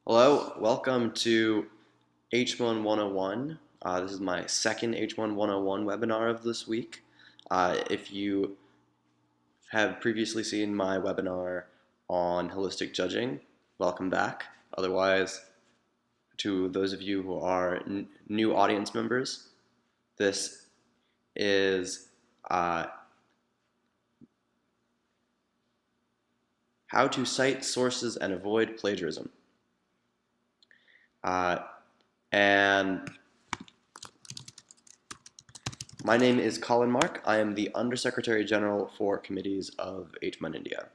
Hello, welcome to H1 101. This is my second H1 101 webinar of this week. If you have previously seen my webinar on holistic judging, welcome back. Otherwise, to those of you who are new audience members, this is how to cite sources and avoid plagiarism. And my name is Colin Mark. I am the Undersecretary General for Committees of HMUN India,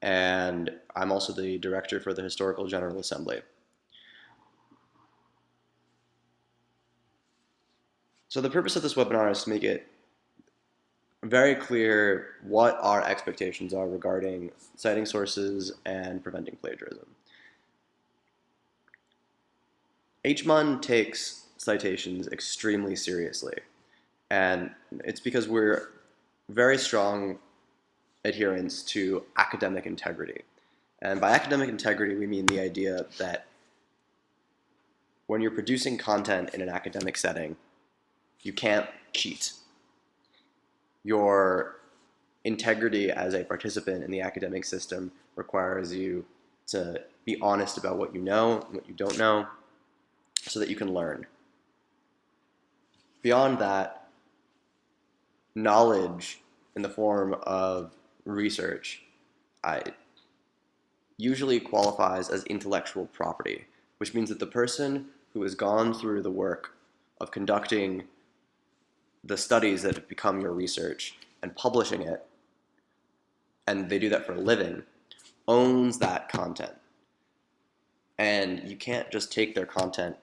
and I'm also the Director for the Historical General Assembly. So the purpose of this webinar is to make it very clear what our expectations are regarding citing sources and preventing plagiarism. HMUN takes citations extremely seriously, and it's because we're very strong adherence to academic integrity. And by academic integrity, we mean the idea that when you're producing content in an academic setting, you can't cheat. Your integrity as a participant in the academic system requires you to be honest about what you know and what you don't know so that you can learn. Beyond that, knowledge in the form of research usually qualifies as intellectual property, which means that the person who has gone through the work of conducting the studies that have become your research and publishing it, and they do that for a living, owns that content. And you can't just take their content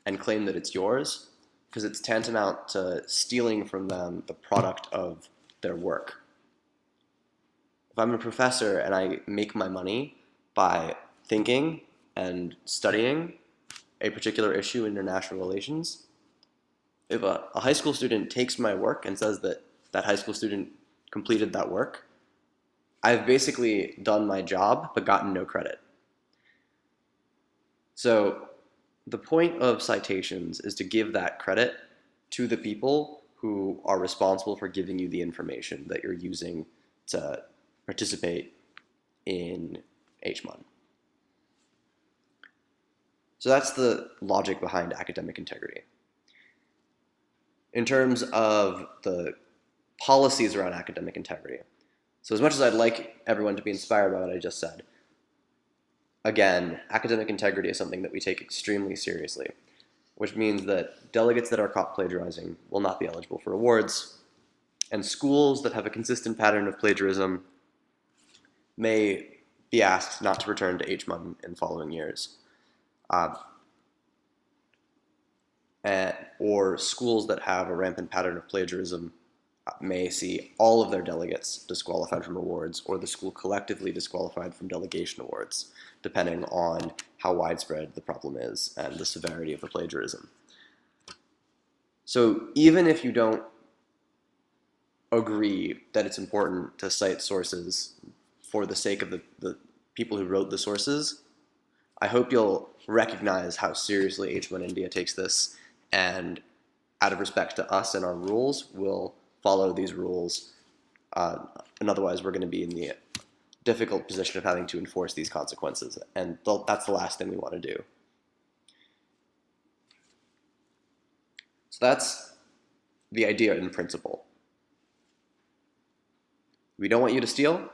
and claim that it's yours, because it's tantamount to stealing from them the product of their work. If I'm a professor and I make my money by thinking and studying a particular issue in international relations, if a high school student takes my work and says that that high school student completed that work, I've basically done my job but gotten no credit. So the point of citations is to give that credit to the people who are responsible for giving you the information that you're using to participate in HMUN. So that's the logic behind academic integrity. In terms of the policies around academic integrity, so as much as I'd like everyone to be inspired by what I just said, again, academic integrity is something that we take extremely seriously, which means that delegates that are caught plagiarizing will not be eligible for awards, and schools that have a consistent pattern of plagiarism may be asked not to return to HMUN in following years. Or schools that have a rampant pattern of plagiarism may see all of their delegates disqualified from awards, or the school collectively disqualified from delegation awards, depending on how widespread the problem is and the severity of the plagiarism. So even if you don't agree that it's important to cite sources for the sake of the people who wrote the sources, I hope you'll recognize how seriously H1 India takes this, and out of respect to us and our rules, we'll follow these rules, and otherwise we're going to be in the difficult position of having to enforce these consequences, and that's the last thing we want to do. So that's the idea in principle. We don't want you to steal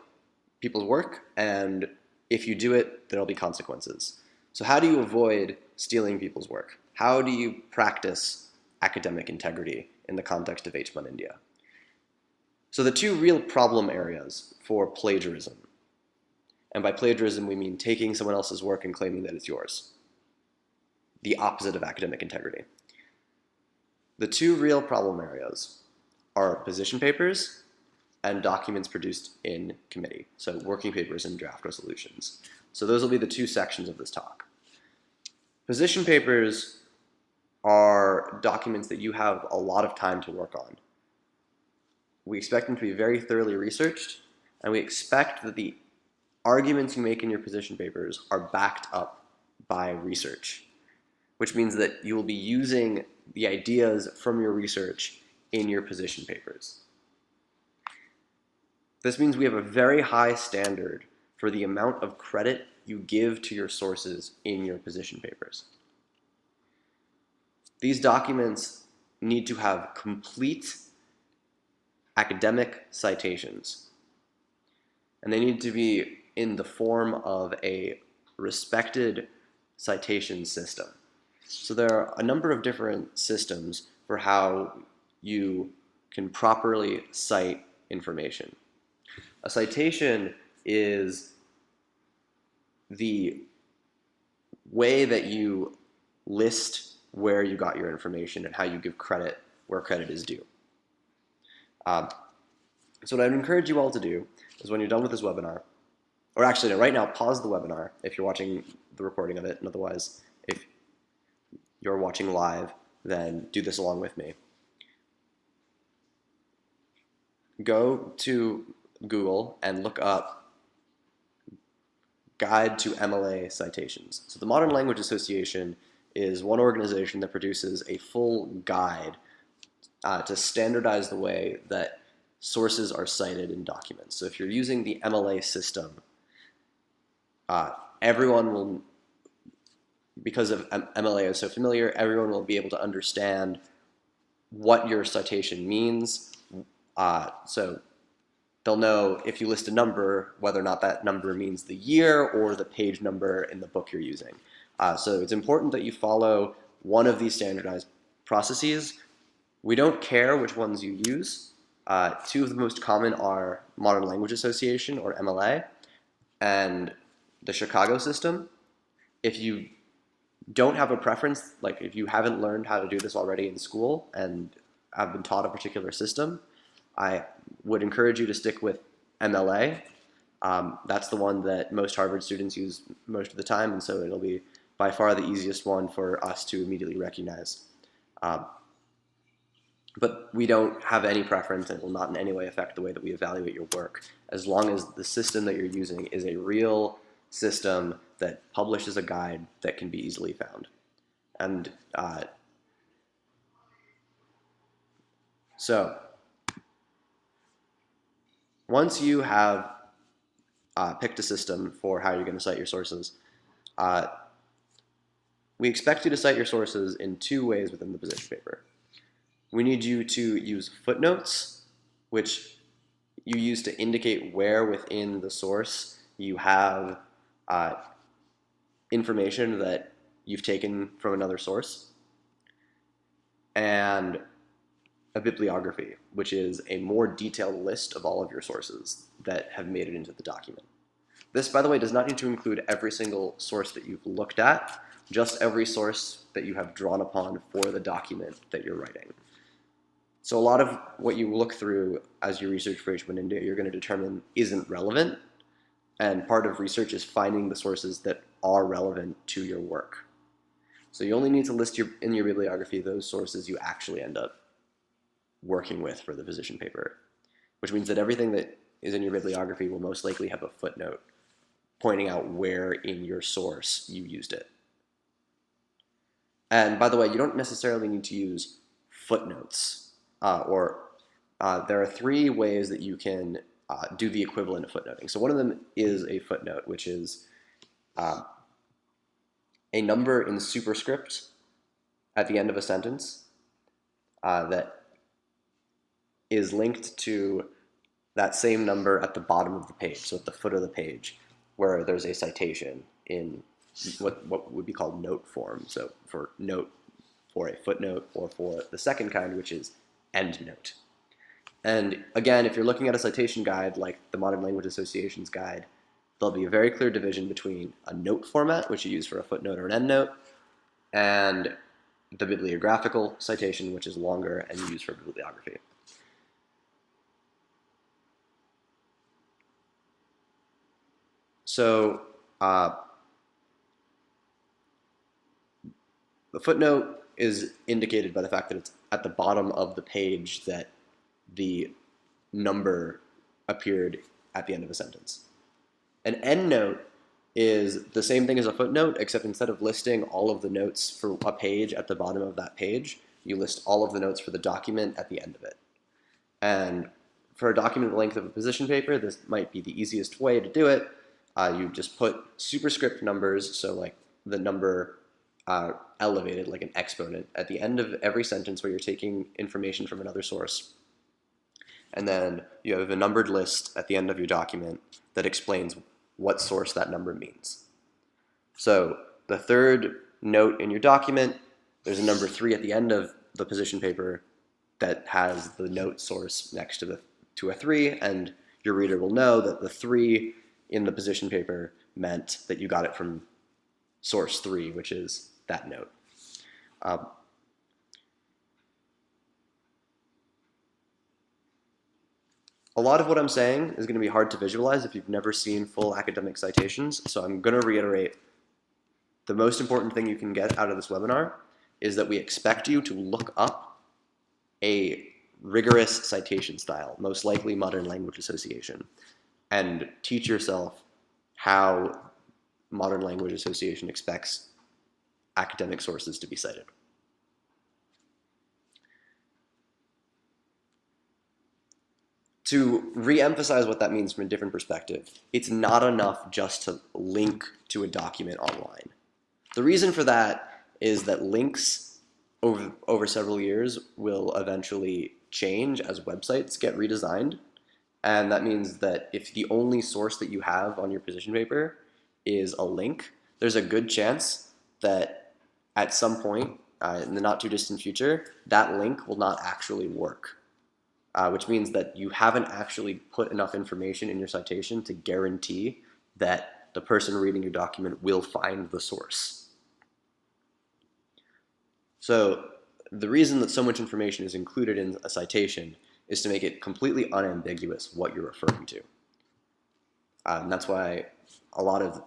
people's work, and if you do it, there'll be consequences. So how do you avoid stealing people's work? How do you practice academic integrity in the context of HMUN India? So the two real problem areas for plagiarism, and by plagiarism we mean taking someone else's work and claiming that it's yours, the opposite of academic integrity. The two real problem areas are position papers and documents produced in committee, so working papers and draft resolutions. So those will be the two sections of this talk. Position papers are documents that you have a lot of time to work on. We expect them to be very thoroughly researched, and we expect that the arguments you make in your position papers are backed up by research, which means that you will be using the ideas from your research in your position papers. This means we have a very high standard for the amount of credit you give to your sources in your position papers. These documents need to have complete academic citations, and they need to be in the form of a respected citation system. So there are a number of different systems for how you can properly cite information. A citation is the way that you list where you got your information and how you give credit where credit is due. So what I'd encourage you all to do is when you're done with this webinar, or actually no, right now, pause the webinar if you're watching the recording of it, and otherwise, if you're watching live, then do this along with me. Go to Google and look up Guide to MLA Citations. So the Modern Language Association is one organization that produces a full guide to standardize the way that sources are cited in documents. So if you're using the MLA system, everyone will, because of MLA is so familiar, everyone will be able to understand what your citation means. So they'll know if you list a number, whether or not that number means the year or the page number in the book you're using. So it's important that you follow one of these standardized processes. We don't care which ones you use. Two of the most common are Modern Language Association, or MLA, and the Chicago system. If you don't have a preference, like if you haven't learned how to do this already in school and have been taught a particular system, I would encourage you to stick with MLA. That's the one that most Harvard students use most of the time, and so it'll be by far the easiest one for us to immediately recognize. But we don't have any preference, and it will not in any way affect the way that we evaluate your work, as long as the system that you're using is a real system that publishes a guide that can be easily found. And so once you have picked a system for how you're going to cite your sources, we expect you to cite your sources in two ways within the position paper. We need you to use footnotes, which you use to indicate where within the source you have information that you've taken from another source, and a bibliography, which is a more detailed list of all of your sources that have made it into the document. This, by the way, does not need to include every single source that you've looked at, just every source that you have drawn upon for the document that you're writing. So a lot of what you look through as you research for H1 you're going to determine isn't relevant, and part of research is finding the sources that are relevant to your work. So you only need to list in your bibliography those sources you actually end up working with for the position paper, which means that everything that is in your bibliography will most likely have a footnote pointing out where in your source you used it. And by the way, you don't necessarily need to use footnotes. There are three ways that you can do the equivalent of footnoting. So one of them is a footnote, which is a number in superscript at the end of a sentence that is linked to that same number at the bottom of the page, so at the foot of the page, where there's a citation in what would be called note form. So for note, for a footnote, or for the second kind, which is endnote. And again, if you're looking at a citation guide like the Modern Language Association's guide, there'll be a very clear division between a note format, which you use for a footnote or an endnote, and the bibliographical citation, which is longer and used for bibliography. So the footnote is indicated by the fact that it's at the bottom of the page that the number appeared at the end of a sentence. An endnote is the same thing as a footnote, except instead of listing all of the notes for a page at the bottom of that page, you list all of the notes for the document at the end of it. And for a document the length of a position paper, this might be the easiest way to do it. You just put superscript numbers, so like the number elevated, like an exponent, at the end of every sentence where you're taking information from another source. And then you have a numbered list at the end of your document that explains what source that number means. So the third note in your document, there's a number 3 at the end of the position paper that has the note source next to a 3, and your reader will know that the 3 in the position paper meant that you got it from source 3, which is that note. A lot of what I'm saying is going to be hard to visualize if you've never seen full academic citations, so I'm going to reiterate the most important thing you can get out of this webinar is that we expect you to look up a rigorous citation style, most likely modern language association, and teach yourself how modern language association expects academic sources to be cited. To re-emphasize what that means from a different perspective, it's not enough just to link to a document online. The reason for that is that links over several years will eventually change as websites get redesigned. And that means that if the only source that you have on your position paper is a link, there's a good chance that at some point in the not too distant future, that link will not actually work. Which means that you haven't actually put enough information in your citation to guarantee that the person reading your document will find the source. So the reason that so much information is included in a citation is to make it completely unambiguous what you're referring to. And that's why a lot of,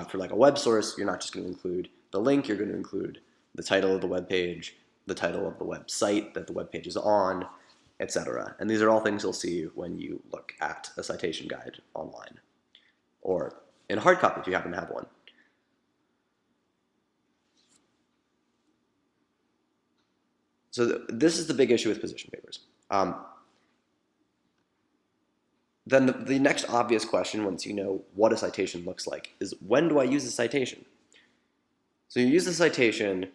for like a web source, you're not just going to include the link, you're going to include the title of the web page, the title of the website that the web page is on, etc. And these are all things you'll see when you look at a citation guide online, or in hard copy if you happen to have one. So this is the big issue with position papers. Then the next obvious question, once you know what a citation looks like, is when do I use a citation? So you use the citation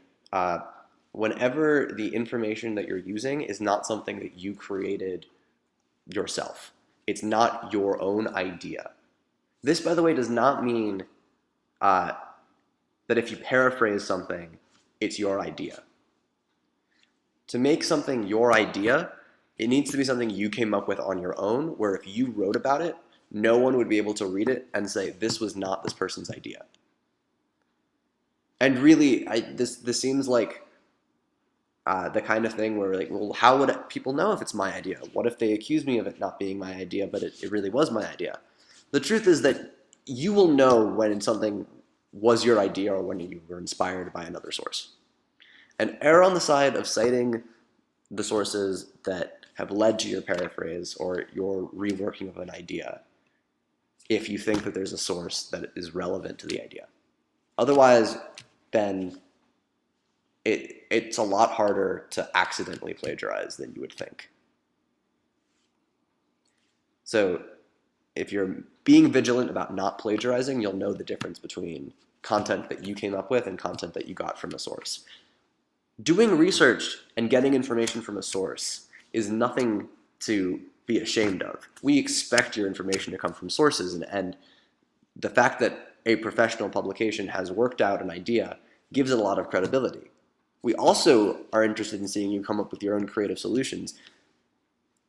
whenever the information that you're using is not something that you created yourself. It's not your own idea. This, by the way, does not mean that if you paraphrase something, it's your idea. To make something your idea, it needs to be something you came up with on your own, where if you wrote about it, no one would be able to read it and say, this was not this person's idea. And really, this seems like the kind of thing where, like, well, how would people know if it's my idea? What if they accuse me of it not being my idea, but it really was my idea? The truth is that you will know when something was your idea or when you were inspired by another source. And err on the side of citing the sources that have led to your paraphrase or your reworking of an idea if you think that there's a source that is relevant to the idea. Otherwise, then it's a lot harder to accidentally plagiarize than you would think. So if you're being vigilant about not plagiarizing, you'll know the difference between content that you came up with and content that you got from a source. Doing research and getting information from a source is nothing to be ashamed of. We expect your information to come from sources, and the fact that a professional publication has worked out an idea gives it a lot of credibility. We also are interested in seeing you come up with your own creative solutions.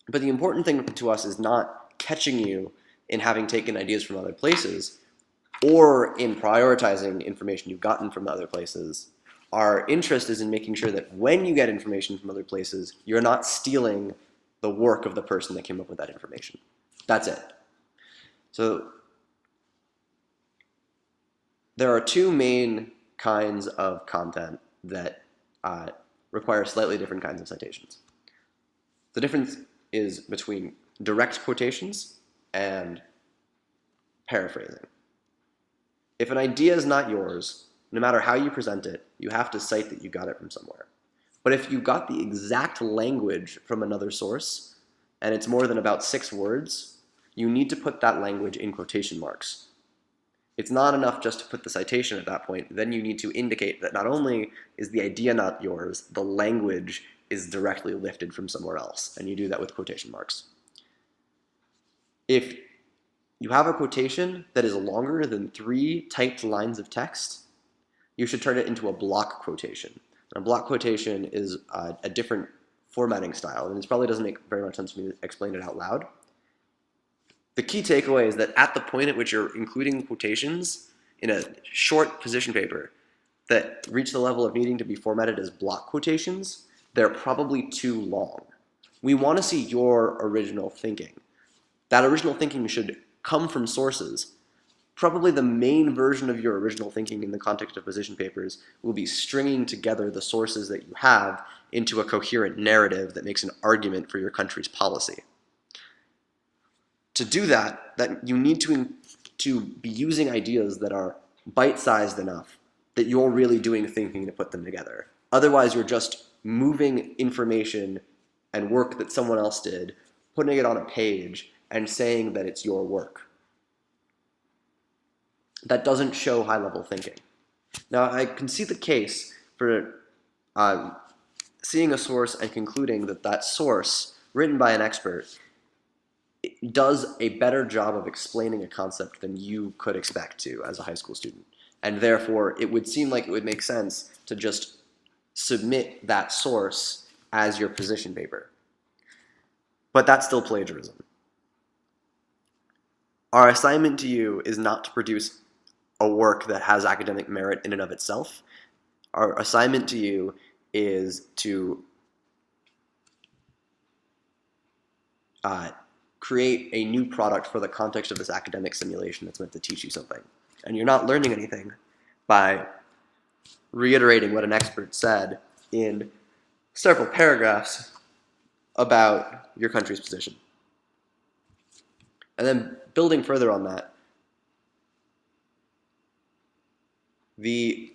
But the important thing to us is not catching you in having taken ideas from other places or in prioritizing information you've gotten from other places. Our interest is in making sure that when you get information from other places, you're not stealing the work of the person that came up with that information. That's it. So there are two main kinds of content that require slightly different kinds of citations. The difference is between direct quotations and paraphrasing. If an idea is not yours, no matter how you present it, you have to cite that you got it from somewhere. But if you got the exact language from another source, and it's more than about 6 words, you need to put that language in quotation marks. It's not enough just to put the citation at that point. Then you need to indicate that not only is the idea not yours, the language is directly lifted from somewhere else, and you do that with quotation marks. If you have a quotation that is longer than 3 typed lines of text, you should turn it into a block quotation. And a block quotation is a different formatting style, and this probably doesn't make very much sense for me to explain it out loud. The key takeaway is that at the point at which you're including quotations in a short position paper that reach the level of needing to be formatted as block quotations, they're probably too long. We want to see your original thinking. That original thinking should come from sources. Probably the main version of your original thinking in the context of position papers will be stringing together the sources that you have into a coherent narrative that makes an argument for your country's policy. To do that, you need to be using ideas that are bite-sized enough that you're really doing thinking to put them together. Otherwise, you're just moving information and work that someone else did, putting it on a page, and saying that it's your work. That doesn't show high-level thinking. Now, I can see the case for seeing a source and concluding that that source, written by an expert, does a better job of explaining a concept than you could expect to as a high school student. And therefore, it would seem like it would make sense to just submit that source as your position paper. But that's still plagiarism. Our assignment to you is not to produce a work that has academic merit in and of itself. Our assignment to you is to create a new product for the context of this academic simulation that's meant to teach you something. And you're not learning anything by reiterating what an expert said in several paragraphs about your country's position. And then building further on that, we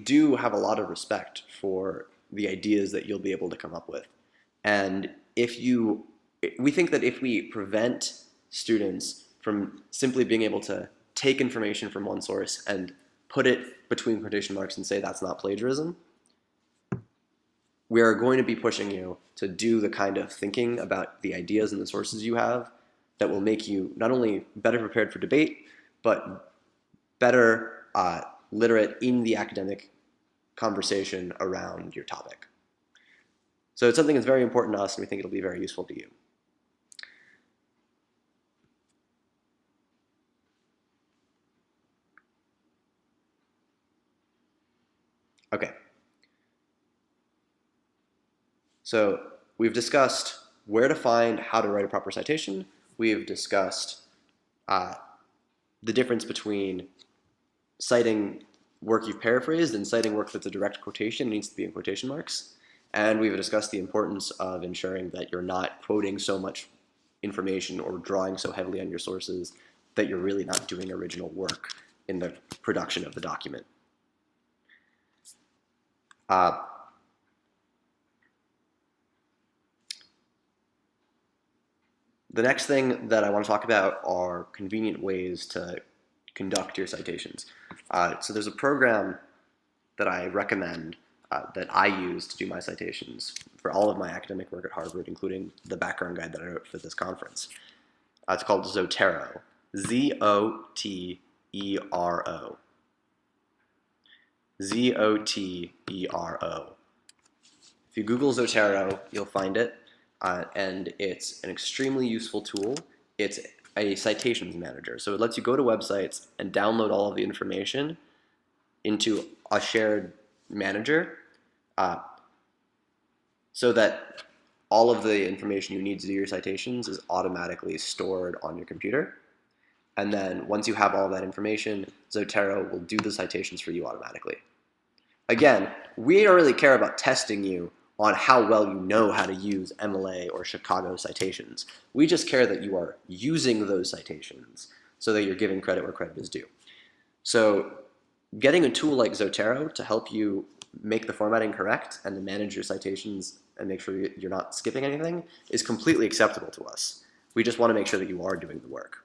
do have a lot of respect for the ideas that you'll be able to come up with. And we think that if we prevent students from simply being able to take information from one source and put it between quotation marks and say that's not plagiarism, we are going to be pushing you to do the kind of thinking about the ideas and the sources you have that will make you not only better prepared for debate, but better literate in the academic conversation around your topic. So it's something that's very important to us, and we think it'll be very useful to you. Okay. So we've discussed where to find how to write a proper citation. We've discussed the difference between citing work you've paraphrased and citing work that's a direct quotation needs to be in quotation marks. And we've discussed the importance of ensuring that you're not quoting so much information or drawing so heavily on your sources that you're really not doing original work in the production of the document. The next thing that I want to talk about are convenient ways to conduct your citations. So there's a program that I recommend that I use to do my citations for all of my academic work at Harvard, including the background guide that I wrote for this conference. It's called Zotero, Z-O-T-E-R-O. Z-O-T-E-R-O. If you Google Zotero, you'll find it, and it's an extremely useful tool. It's a citations manager, so it lets you go to websites and download all of the information into a shared manager so that all of the information you need to do your citations is automatically stored on your computer. And then once you have all that information, Zotero will do the citations for you automatically. Again, we don't really care about testing you on how well you know how to use MLA or Chicago citations. We just care that you are using those citations so that you're giving credit where credit is due. So getting a tool like Zotero to help you make the formatting correct and to manage your citations and make sure you're not skipping anything is completely acceptable to us. We just want to make sure that you are doing the work.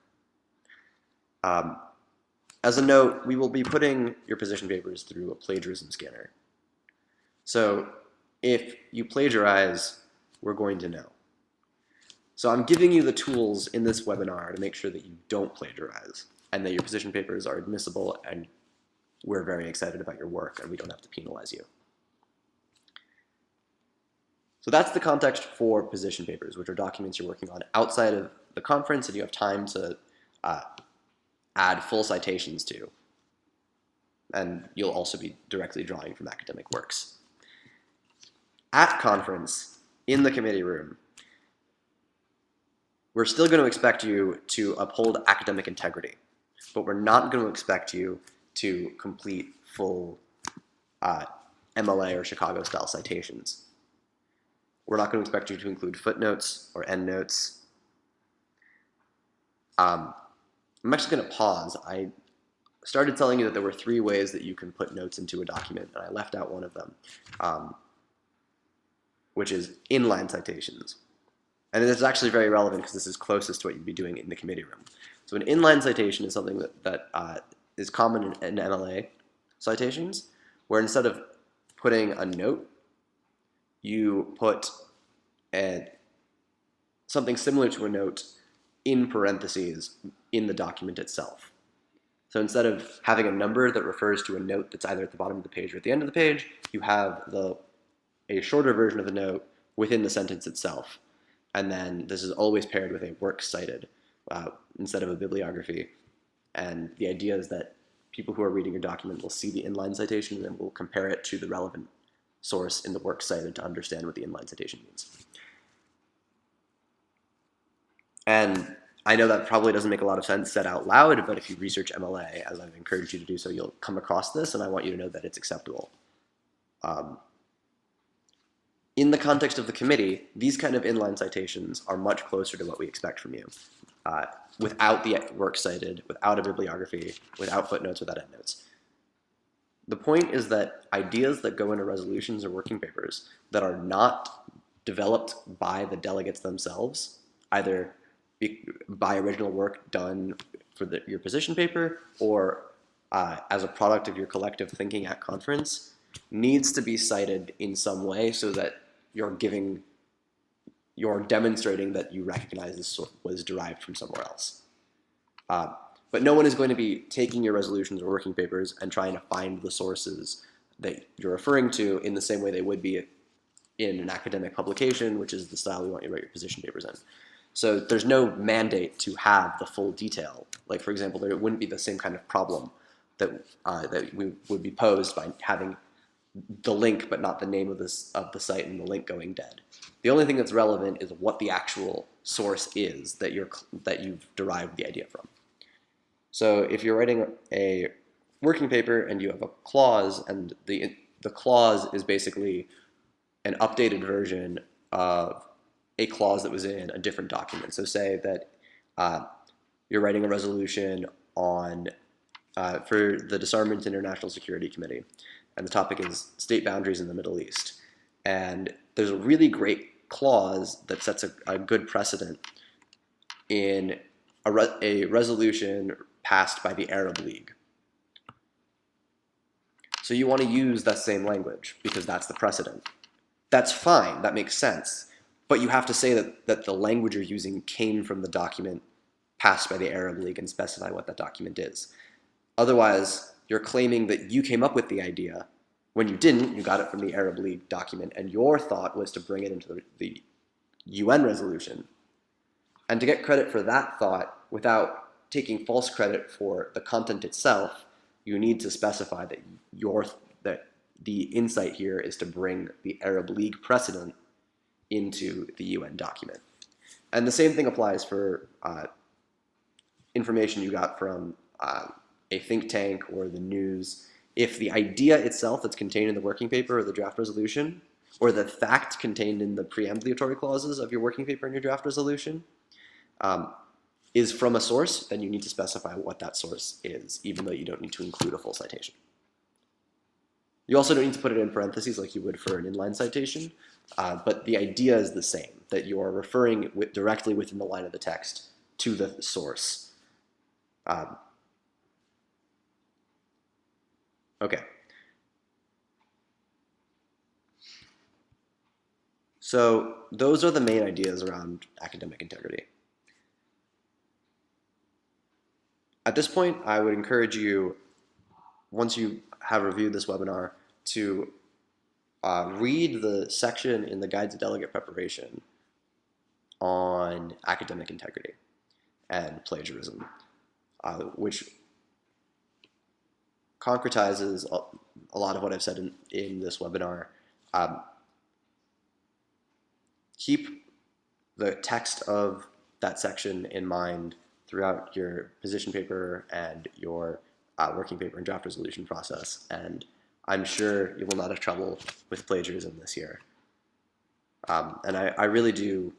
As a note, we will be putting your position papers through a plagiarism scanner. So if you plagiarize, we're going to know. So I'm giving you the tools in this webinar to make sure that you don't plagiarize and that your position papers are admissible, and we're very excited about your work and we don't have to penalize you. So that's the context for position papers, which are documents you're working on outside of the conference and you have time to add full citations to. And you'll also be directly drawing from academic works. At conference, in the committee room, we're still going to expect you to uphold academic integrity, but we're not going to expect you to complete full MLA or Chicago-style citations. We're not going to expect you to include footnotes or endnotes. I'm actually going to pause. I started telling you that there were 3 ways that you can put notes into a document, and I left out one of them, which is inline citations. And this is actually very relevant because this is closest to what you'd be doing in the committee room. So an inline citation is something that is common in MLA citations, where instead of putting a note, you put something similar to a note in parentheses in the document itself. So instead of having a number that refers to a note that's either at the bottom of the page or at the end of the page, you have a shorter version of the note within the sentence itself. And then this is always paired with a works cited instead of a bibliography. And the idea is that people who are reading your document will see the inline citation and will compare it to the relevant source in the works cited to understand what the inline citation means. And I know that probably doesn't make a lot of sense said out loud, but if you research MLA, as I've encouraged you to do so, you'll come across this, and I want you to know that it's acceptable. In the context of the committee, these kind of inline citations are much closer to what we expect from you, without the works cited, without a bibliography, without footnotes, without endnotes. The point is that ideas that go into resolutions or working papers that are not developed by the delegates themselves, either by original work done for your position paper or as a product of your collective thinking at conference, needs to be cited in some way so that you're demonstrating that you recognize this was derived from somewhere else. But no one is going to be taking your resolutions or working papers and trying to find the sources that you're referring to in the same way they would be in an academic publication, which is the style we want you to write your position papers in. So there's no mandate to have the full detail. Like, for example, there wouldn't be the same kind of problem that would be posed by having the link but not the name of the site and the link going dead. The only thing that's relevant is what the actual source is that you've derived the idea from. So if you're writing a working paper and you have a clause, and the clause is basically an updated version of a clause that was in a different document. So say that you're writing a resolution on for the Disarmament International Security Committee, and the topic is state boundaries in the Middle East. And there's a really great clause that sets a good precedent in a resolution passed by the Arab League. So you want to use that same language because that's the precedent. That's fine, that makes sense. But you have to say that the language you're using came from the document passed by the Arab League and specify what that document is. Otherwise, you're claiming that you came up with the idea when you didn't. You got it from the Arab League document, and your thought was to bring it into the UN resolution. And to get credit for that thought without taking false credit for the content itself, you need to specify that the insight here is to bring the Arab League precedent into the UN document. And the same thing applies for information you got from a think tank or the news. if the idea itself that's contained in the working paper or the draft resolution, or the fact contained in the preambulatory clauses of your working paper and your draft resolution, is from a source, then you need to specify what that source is, even though you don't need to include a full citation. You also don't need to put it in parentheses like you would for an inline citation, but the idea is the same, that you are referring directly within the line of the text to the source. Okay. So those are the main ideas around academic integrity. At this point, I would encourage you, once you have reviewed this webinar, to read the section in the Guide to Delegate Preparation on academic integrity and plagiarism, which concretizes a lot of what I've said in this webinar. Keep the text of that section in mind throughout your position paper and your working paper and draft resolution process, and I'm sure you will not have trouble with plagiarism this year. And I really do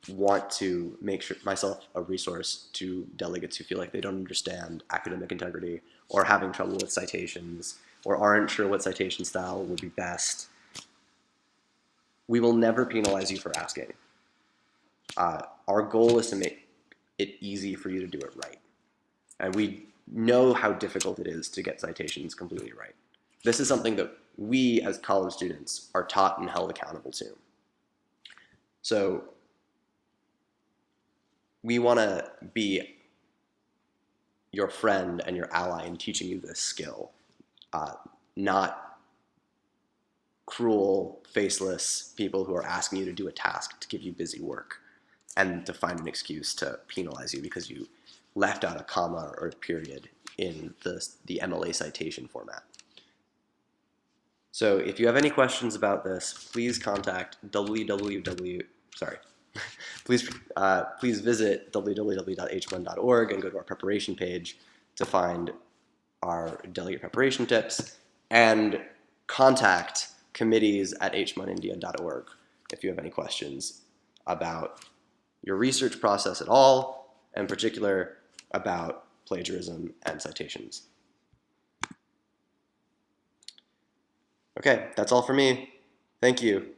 want to make sure myself a resource to delegates who feel like they don't understand academic integrity or having trouble with citations or aren't sure what citation style would be best. We will never penalize you for asking. Our goal is to make it easy for you to do it right. And we know how difficult it is to get citations completely right. This is something that we as college students are taught and held accountable to. So we want to be your friend and your ally in teaching you this skill, not cruel, faceless people who are asking you to do a task to give you busy work and to find an excuse to penalize you because you left out a comma or a period in the MLA citation format. So if you have any questions about this, please contact please visit www.h1.org and go to our preparation page to find our delegate preparation tips, and contact committees@h1india.org if you have any questions about your research process at all, in particular about plagiarism and citations. Okay, that's all for me. Thank you.